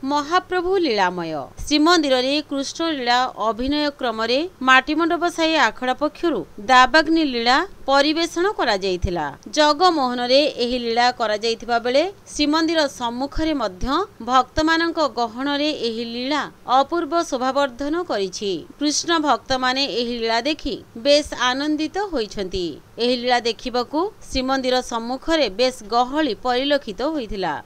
महाप्रभु लीलामय श्रीमंदिर रे कृष्ण लीला अभिनय क्रम रे माटीमंडप साई आखड़ा पक्षरु दाबाग्नि लीला परिवेषण करा जायथिला। जगमोहन रे एही लीला करा जायथिबा बेले श्रीमंदिर सम्मुख रे मध्य भक्त मानक गहन रे एही लीला अपूर्व शोभावर्धन करिछि। कृष्ण भक्त माने एही लीला देखि बेस आनंदित होइछंती। एही लीला देखिबाकू श्रीमंदिर सम्मुख रे बेस गहली परिलक्षित होइथिला।